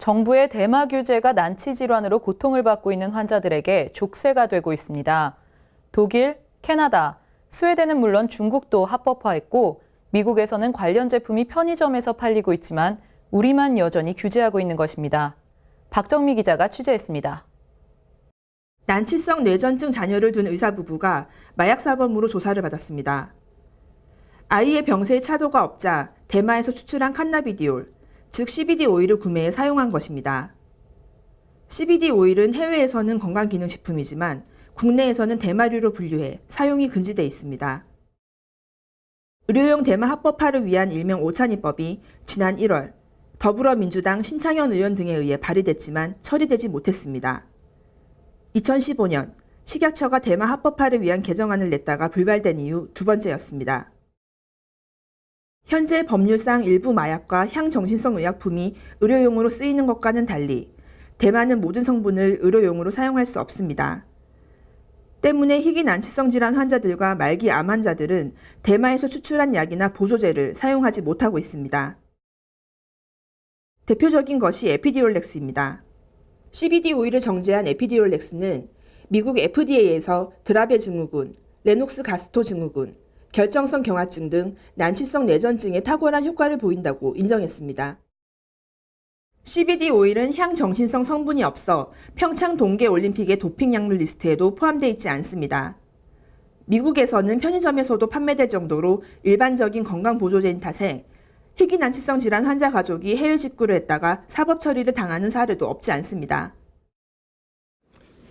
정부의 대마 규제가 난치 질환으로 고통을 받고 있는 환자들에게 족쇄가 되고 있습니다. 독일, 캐나다, 스웨덴은 물론 중국도 합법화했고 미국에서는 관련 제품이 편의점에서 팔리고 있지만 우리만 여전히 규제하고 있는 것입니다. 박정미 기자가 취재했습니다. 난치성 뇌전증 자녀를 둔 의사 부부가 마약사범으로 조사를 받았습니다. 아이의 병세에 차도가 없자 대마에서 추출한 칸나비디올, 즉 CBD 오일을 구매해 사용한 것입니다. CBD 오일은 해외에서는 건강기능식품이지만 국내에서는 대마류로 분류해 사용이 금지돼 있습니다. 의료용 대마 합법화를 위한 일명 오찬이법이 지난 1월 더불어민주당 신창현 의원 등에 의해 발의됐지만 처리되지 못했습니다. 2015년 식약처가 대마 합법화를 위한 개정안을 냈다가 불발된 이후 두 번째였습니다. 현재 법률상 일부 마약과 향정신성 의약품이 의료용으로 쓰이는 것과는 달리 대마는 모든 성분을 의료용으로 사용할 수 없습니다. 때문에 희귀난치성 질환 환자들과 말기 암 환자들은 대마에서 추출한 약이나 보조제를 사용하지 못하고 있습니다. 대표적인 것이 에피디올렉스입니다. CBD 오일을 정제한 에피디올렉스는 미국 FDA에서 드라베 증후군, 레녹스 가스토 증후군, 결정성 경화증 등 난치성 뇌전증에 탁월한 효과를 보인다고 인정했습니다. CBD 오일은 향정신성 성분이 없어 평창 동계올림픽의 도핑 약물 리스트에도 포함되어 있지 않습니다. 미국에서는 편의점에서도 판매될 정도로 일반적인 건강보조제인 탓에 희귀난치성 질환 환자 가족이 해외 직구를 했다가 사법 처리를 당하는 사례도 없지 않습니다.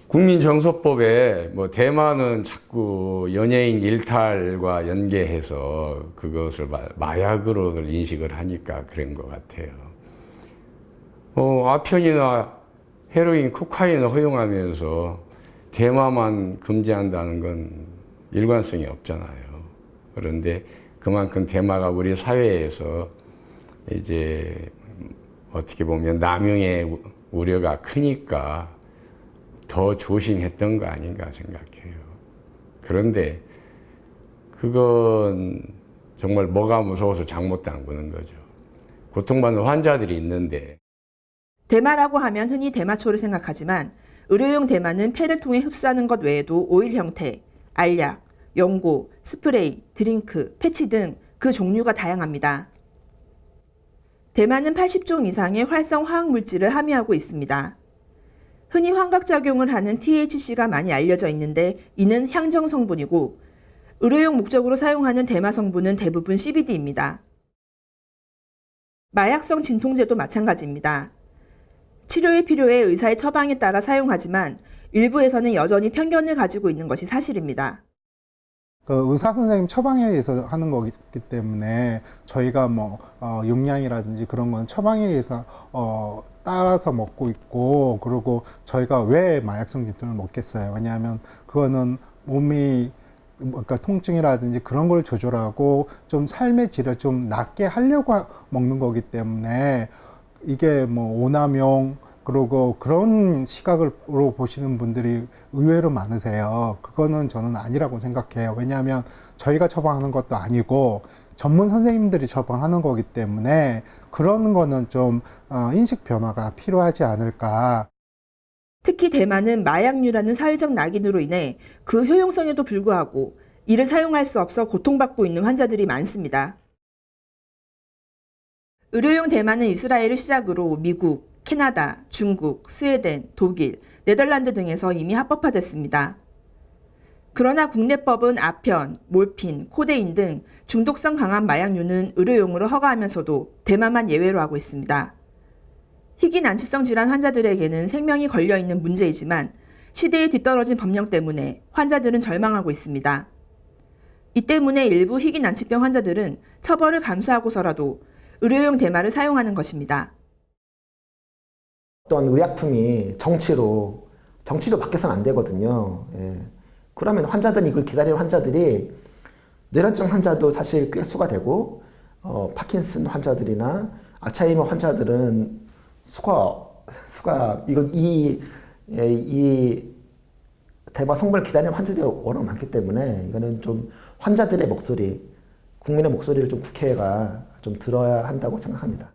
국민정서법에 대마는 자꾸 연예인 일탈과 연계해서 그것을 마약으로 인식을 하니까 그런 것 같아요. 아편이나 헤로인, 코카인을 허용하면서 대마만 금지한다는 건 일관성이 없잖아요. 그런데 그만큼 대마가 우리 사회에서 이제 어떻게 보면 남용의 우려가 크니까 더 조심했던 거 아닌가 생각해요. 그런데 그건 정말 뭐가 무서워서 잘못 담그는 거죠. 고통받는 환자들이 있는데. 대마라고 하면 흔히 대마초를 생각하지만 의료용 대마는 폐를 통해 흡수하는 것 외에도 오일 형태, 알약, 연고, 스프레이, 드링크, 패치 등 그 종류가 다양합니다. 대마는 80종 이상의 활성 화학물질을 함유하고 있습니다. 흔히 환각작용을 하는 THC가 많이 알려져 있는데 이는 향정 성분이고 의료용 목적으로 사용하는 대마 성분은 대부분 CBD입니다. 마약성 진통제도 마찬가지입니다. 치료의 필요에 의사의 처방에 따라 사용하지만 일부에서는 여전히 편견을 가지고 있는 것이 사실입니다. 의사 선생님 처방에 의해서 하는 거기 때문에 저희가 용량이라든지 그런 건 처방에 의해서 따라서 먹고 있고, 그리고 저희가 왜 마약성 진통을 먹겠어요? 왜냐하면 그거는 몸이 통증이라든지 그런 걸 조절하고 좀 삶의 질을 좀 낫게 하려고 먹는 거기 때문에 이게 오남용 그리고 그런 시각으로 보시는 분들이 의외로 많으세요. 그거는 저는 아니라고 생각해요. 왜냐하면 저희가 처방하는 것도 아니고 전문 선생님들이 처방하는 거기 때문에 그런 거는 좀 인식 변화가 필요하지 않을까. 특히 대마는 마약류라는 사회적 낙인으로 인해 그 효용성에도 불구하고 이를 사용할 수 없어 고통받고 있는 환자들이 많습니다. 의료용 대마는 이스라엘을 시작으로 미국, 캐나다, 중국, 스웨덴, 독일, 네덜란드 등에서 이미 합법화됐습니다. 그러나 국내법은 아편, 몰핀, 코데인 등 중독성 강한 마약류는 의료용으로 허가하면서도 대마만 예외로 하고 있습니다. 희귀난치성 질환 환자들에게는 생명이 걸려있는 문제이지만 시대에 뒤떨어진 법령 때문에 환자들은 절망하고 있습니다. 이 때문에 일부 희귀난치병 환자들은 처벌을 감수하고서라도 의료용 대마를 사용하는 것입니다. 어떤 의약품이 정치로 바뀌어서는 안 되거든요. 예. 그러면 환자들이 이걸 기다리는 환자들이 뇌전증 환자도 사실 꽤 수가 되고 파킨슨 환자들이나 알츠하이머 환자들은 수가 이 대마 성분을 기다리는 환자들이 워낙 많기 때문에 이거는 좀 환자들의 목소리, 국민의 목소리를 좀 국회가 좀 들어야 한다고 생각합니다.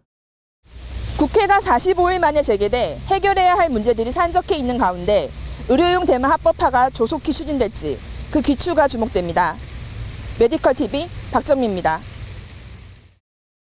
국회가 45일 만에 재개돼 해결해야 할 문제들이 산적해 있는 가운데 의료용 대마 합법화가 조속히 추진될지 그 기추가 주목됩니다. 메디컬 TV 박정미입니다.